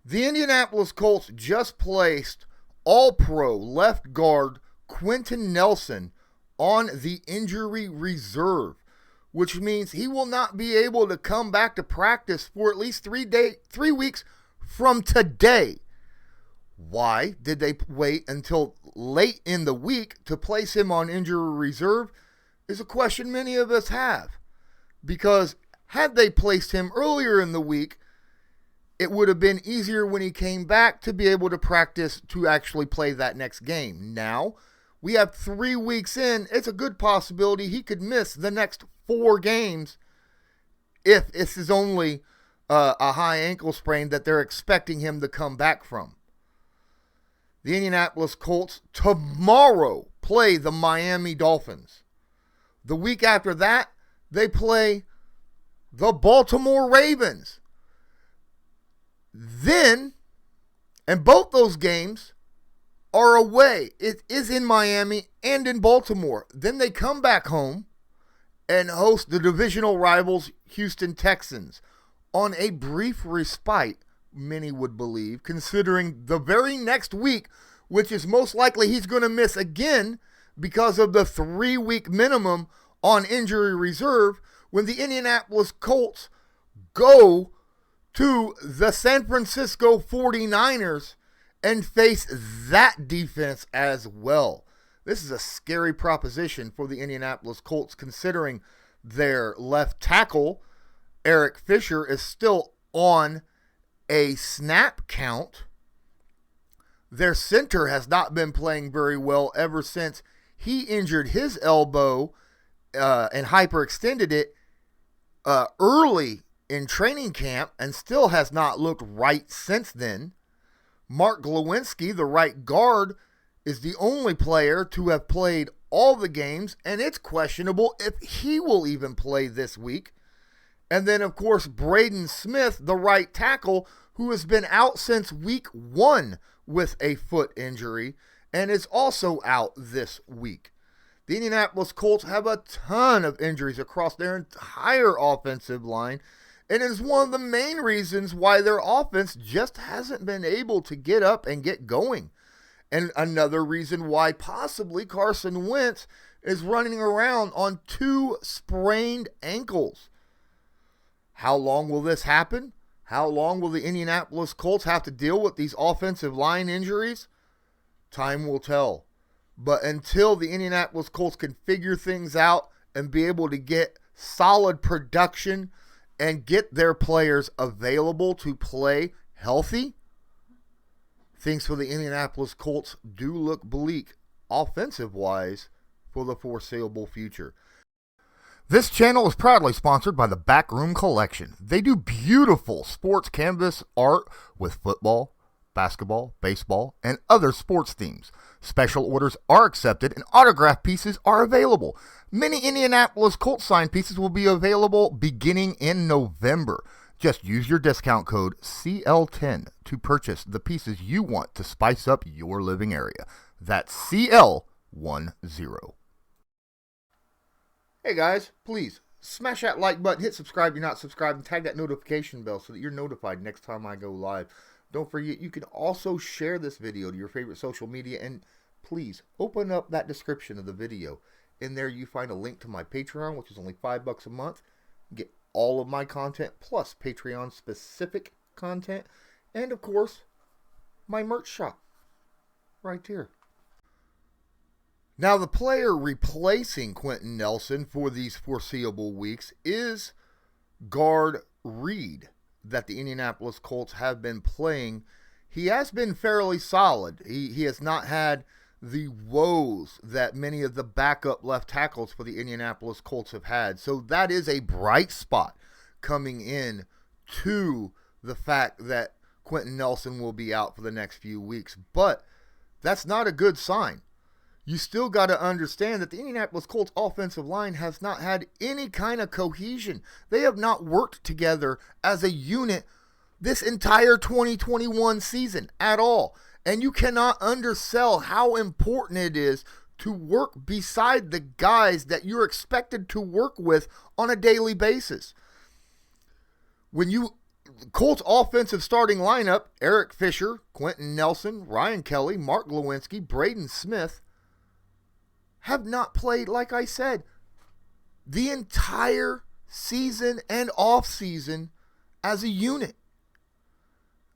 The Indianapolis Colts just placed All-Pro left guard Quenton Nelson on the injury reserve, which means he will not be able to come back to practice for at least 3 weeks from today. Why did they wait until late in the week to place him on injury reserve is a question many of us have. Because had they placed him earlier in the week, it would have been easier when he came back to be able to practice to actually play that next game. Now, we have 3 weeks in. It's a good possibility he could miss the next 4 games if this is only a high ankle sprain that they're expecting him to come back from. The Indianapolis Colts tomorrow play the Miami Dolphins. The week after that, they play the Baltimore Ravens. Then, and both those games are away. It is in Miami and in Baltimore. Then they come back home and host the divisional rivals Houston Texans on a brief respite, many would believe, considering the very next week, which is most likely he's going to miss again because of the 3-week minimum on injury reserve, when the Indianapolis Colts go to the San Francisco 49ers and face that defense as well. This is a scary proposition for the Indianapolis Colts, considering their left tackle, Eric Fisher, is still on a snap count. Their center has not been playing very well ever since he injured his elbow and hyperextended it early in training camp, and still has not looked right since then. Mark Glowinski, the right guard, is the only player to have played all the games, and it's questionable if he will even play this week. And then, of course, Braden Smith, the right tackle, who has been out since week 1 with a foot injury and is also out this week. The Indianapolis Colts have a ton of injuries across their entire offensive line, and it is one of the main reasons why their offense just hasn't been able to get up and get going. And another reason why possibly Carson Wentz is running around on 2 sprained ankles. How long will this happen? How long will the Indianapolis Colts have to deal with these offensive line injuries? Time will tell. But until the Indianapolis Colts can figure things out and be able to get solid production and get their players available to play healthy, things for the Indianapolis Colts do look bleak offensive-wise for the foreseeable future. This channel is proudly sponsored by the Backroom Collection. They do beautiful sports canvas art with football, basketball, baseball, and other sports themes. Special orders are accepted and autograph pieces are available. Many Indianapolis Colts signed pieces will be available beginning in November. Just use your discount code CL10 to purchase the pieces you want to spice up your living area. That's CL10. Hey guys, please smash that like button, hit subscribe if you're not subscribed, and tag that notification bell so that you're notified next time I go live. Don't forget, you can also share this video to your favorite social media, and please open up that description of the video. In there you find a link to my Patreon, which is only $5 a month. Get all of my content plus Patreon specific content, and of course my merch shop right here. Now, the player replacing Quenton Nelson for these foreseeable weeks is guard Reed, that the Indianapolis Colts have been playing. He has been fairly solid. He has not had the woes that many of the backup left tackles for the Indianapolis Colts have had. So that is a bright spot coming in to the fact that Quenton Nelson will be out for the next few weeks. But that's not a good sign. You still got to understand that the Indianapolis Colts offensive line has not had any kind of cohesion. They have not worked together as a unit this entire 2021 season at all. And you cannot undersell how important it is to work beside the guys that you're expected to work with on a daily basis. When you Colts offensive starting lineup, Eric Fisher, Quenton Nelson, Ryan Kelly, Mark Glowinski, Braden Smith, have not played, like I said, the entire season and off season as a unit.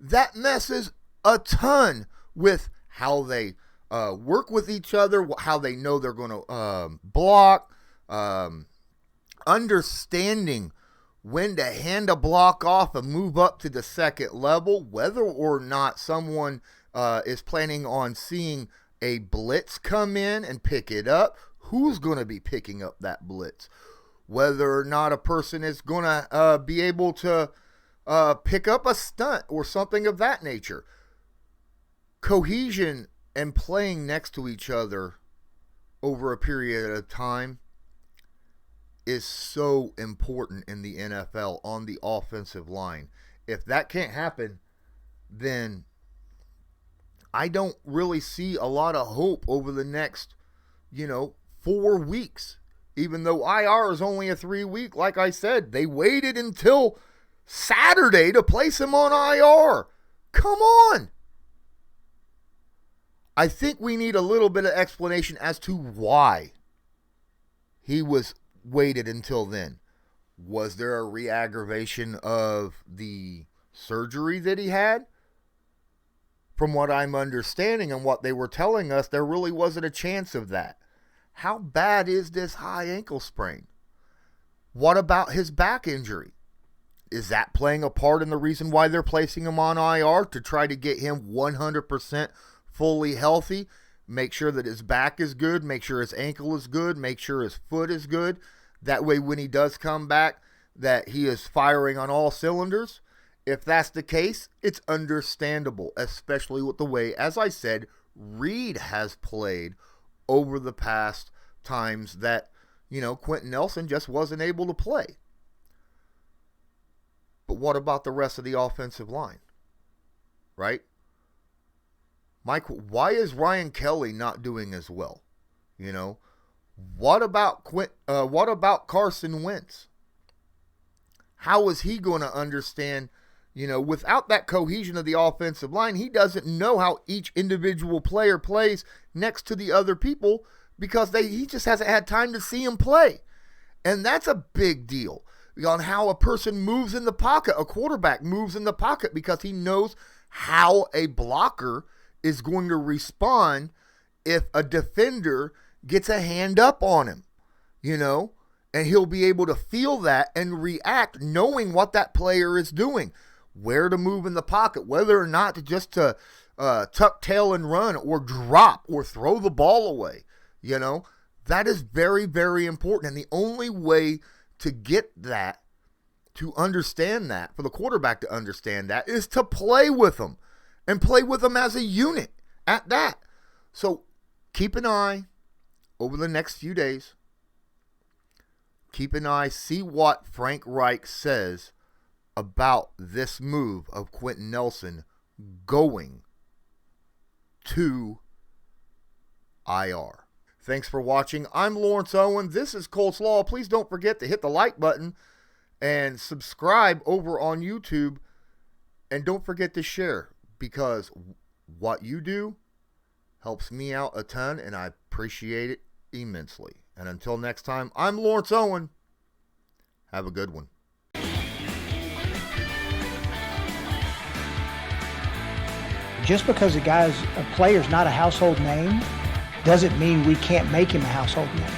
That messes a ton with how they work with each other, how they know they're going to block, understanding when to hand a block off and move up to the second level, whether or not someone is planning on seeing a blitz come in and pick it up, who's going to be picking up that blitz, whether or not a person is going to be able to pick up a stunt or something of that nature. Cohesion and playing next to each other over a period of time is so important in the NFL on the offensive line. If that can't happen, then I don't really see a lot of hope over the next, 4 weeks. Even though IR is only a 3-week, like I said, they waited until Saturday to place him on IR. Come on. I think we need a little bit of explanation as to why he was waited until then. Was there a re-aggravation of the surgery that he had? From what I'm understanding and what they were telling us, there really wasn't a chance of that. How bad is this high ankle sprain? What about his back injury? Is that playing a part in the reason why they're placing him on IR, to try to get him 100% fully healthy, make sure that his back is good, make sure his ankle is good, make sure his foot is good? That way when he does come back, that he is firing on all cylinders. If that's the case, it's understandable, especially with the way, as I said, Reed has played over the past times that, Quenton Nelson just wasn't able to play. But what about the rest of the offensive line? Right? Mike, why is Ryan Kelly not doing as well? What about Carson Wentz? How is he going to understand, without that cohesion of the offensive line, he doesn't know how each individual player plays next to the other people because he just hasn't had time to see him play. And that's a big deal on how a person moves in the pocket. A quarterback moves in the pocket because he knows how a blocker is going to respond if a defender gets a hand up on him, and he'll be able to feel that and react knowing what that player is doing, where to move in the pocket, whether or not to tuck tail and run or drop or throw the ball away. That is very, very important. And the only way to get that, to understand that, for the quarterback to understand that, is to play with them and play with them as a unit at that. So keep an eye over the next few days. Keep an eye, see what Frank Reich says about this move of Quenton Nelson going to IR. Thanks for watching. I'm Lawrence Owen. This is Colts Law. Please don't forget to hit the like button and subscribe over on YouTube. And don't forget to share, because what you do helps me out a ton, and I appreciate it immensely. And until next time, I'm Lawrence Owen. Have a good one. Just because a player's not a household name doesn't mean we can't make him a household name.